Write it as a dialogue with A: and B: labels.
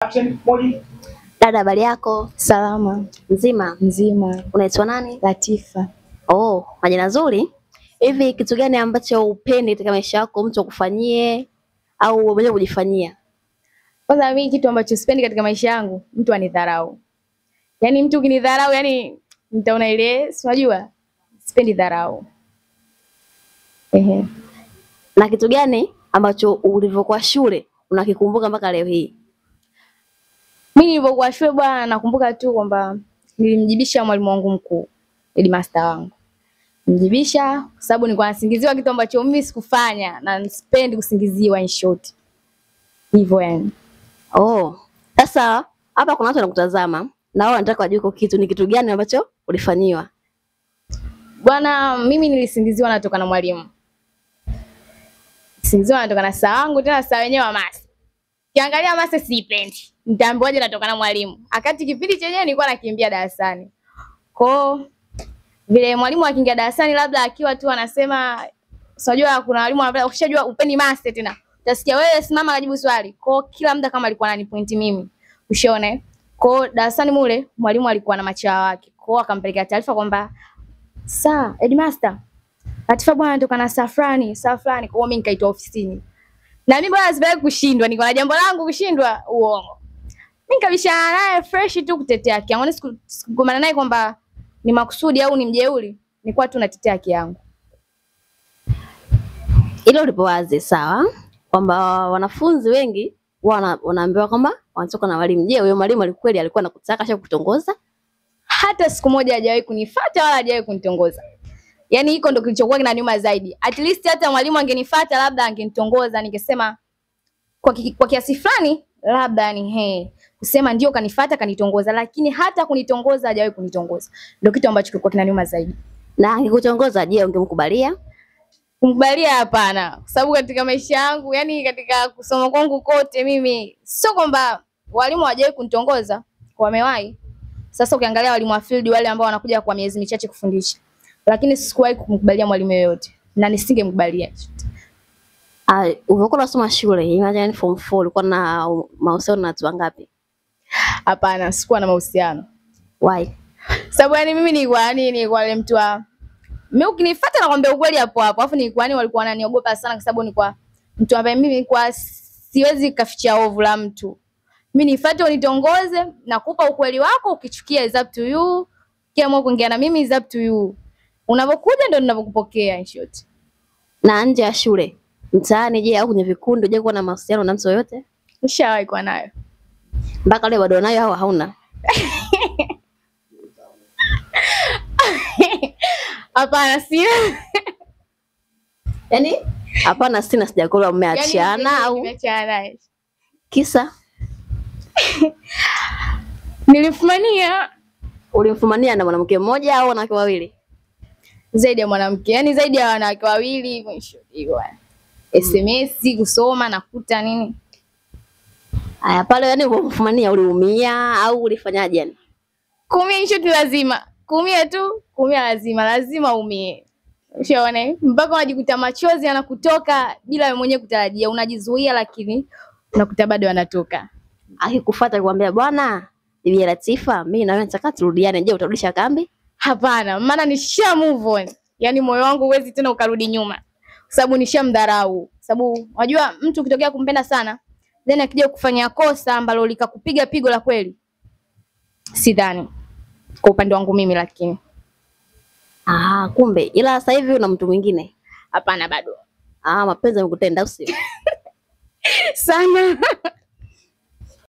A: Action, Modi.
B: Dada, habari yako?
C: Salama.
B: Nzima?
C: Nzima.
B: Unaitwa nani?
C: Latifa.
B: Oh, majina nzuri. Hivi kitu gani ambacho upendi katika maisha yako mtu akufanyie au wewe mwenyewe kujifanyia?
C: Kwanza mimi kitu ambacho sipendi katika maisha yangu, mtu anidharau. Yaani mtu ukinidharau, yani nitaona ile, unajua? Sipendi dharau.
B: Na kitu gani ambacho ulivyokuwa shule unakikumbuka mpaka leo hii?
C: Mimi nilipokuwa shule bwana, nakumbuka tu kwamba nilimjibisha mwalimu wangu mkuu, headmaster wangu. Nilimjibisha kwa sababu nilikuwa nasingiziwa kitu ambacho mimi sikufanya na sipendi kusingiziwa in short. Hivyo yani.
B: Oh, sasa hapa kuna watu wanakutazama na wao wanataka wajue kwa kitu ni kitu gani ambacho ulifanyiwa.
C: Bwana, mimi nilisingiziwa natoka na mwalimu. Singiziwa natoka na saa wangu, tena saa wenyewe wa masi. Kiangalia masi siipendi. Nitaambiwaje natoka na mwalimu? Akati kipindi chenyewe nilikuwa nakimbia darasani. Kwa vile mwalimu akiingia darasani labda akiwa tu anasema, unajua kuna walimu wanapenda ukishajua upendi masi tena. Utasikia wewe simama kajibu swali. Kwa kila muda kama alikuwa ananipointi mimi. Ushaona? Kwa darasani mule mwalimu alikuwa na machawa wake. Kwa akampelekea taarifa kwamba saa headmaster Latifa bwana anatoka na saa fulani. Kwa mimi nikaitwa ofisini. Na mimi bwana sipendi kushindwa, niko na jambo langu kushindwa uongo. Mimi nikabishana naye fresh tu kutetea haki yangu. Sikugomana naye kwamba ni makusudi au ni mjeuri. Nilikuwa tu natetea haki yangu.
B: Ile ulipowazi sawa kwamba wanafunzi wengi wanaambiwa kwamba wanatoka na mwalimu. Je, huyo mwalimu alikweli alikuwa anakutaka acha kutongoza?
C: Hata siku moja hajawahi kunifuata wala hajawahi kunitongoza. Yaani hiko ndo kilichokuwa kinaniuma zaidi. At least hata mwalimu angenifuata labda angenitongoza, ningesema kwa kiasi fulani labda ni kusema ndio kanifuata kanitongoza, lakini hata kunitongoza hajawahi kunitongoza. Ndio kitu ambacho kilikuwa kinaniuma zaidi.
B: Na angekutongoza je, ungemkubalia?
C: Kumkubalia hapana. Kwa sababu katika maisha yangu, yani katika kusoma kwangu kote mimi sio kwamba walimu hawajawahi kunitongoza, wamewahi. Sasa ukiangalia walimu wa field wale ambao wanakuja kwa miezi michache kufundisha. Lakini sikuwahi kumkubalia mwalimu yoyote na nisingemkubalia.
B: Ulivyokuwa unasoma shule, imagine form 4 ulikuwa na mahusiano na watu wangapi?
C: Hapana, sikuwa na mahusiano.
B: Why?
C: Sababu yani mimi nilikuwa ile mtu wa mimi ukinifuata nakwambia ukweli hapo hapo. Alafu nilikuwa walikuwa wananiogopa sana kwa sababu nilikuwa mtu ambaye mimi nilikuwa siwezi kaficha ovu la mtu. Mimi nifuate unitongoze, nakupa ukweli wako, ukichukia is up to you. Kiamua kuingia na mimi is up to you. Unapokuja ndio ninapokupokea in short.
B: Na nje ya shule, mtaani je au kwenye vikundi je kuwa na mahusiano na mtu yote?
C: Nishawahi kuwa nayo.
B: Mpaka leo bado nayo au hauna?
C: Hapana, sina.
B: Yaani hapana, sina, sijakuwa mmeachana au
C: nimeachana.
B: Kisa
C: nilimfumania.
B: Ulimfumania na mwanamke mmoja au wanawake wawili?
C: Zaidi ya mwanamke, yani zaidi ya wanawake wawili hivyo. SMS kusoma nakuta nini?
B: Haya pale yani ulimfumania uliumia au ulifanyaje yani?
C: Kuumia hicho lazima. Kuumia tu, kuumia lazima umie. Ushaona? Mpaka unajikuta machozi yanakutoka bila wewe mwenyewe kutarajia. Unajizuia lakini unakuta bado yanatoka.
B: Akikufuata kuambia bwana, Bibi Latifa, mimi na wewe nataka turudiane. Je, utarudisha kambi?
C: Hapana, maana nisha move on. Yaani moyo wangu huwezi tena ukarudi nyuma. Kwa sababu nishamdharau. Sababu unajua mtu ukitokea kumpenda sana, then akija kufanya kosa ambalo likakupiga pigo la kweli. Sidhani. Kwa upande wangu mimi lakini.
B: Kumbe ila sasa hivi una mtu mwingine?
C: Hapana bado.
B: Mapenzi yamekutenda usio?
C: Sana.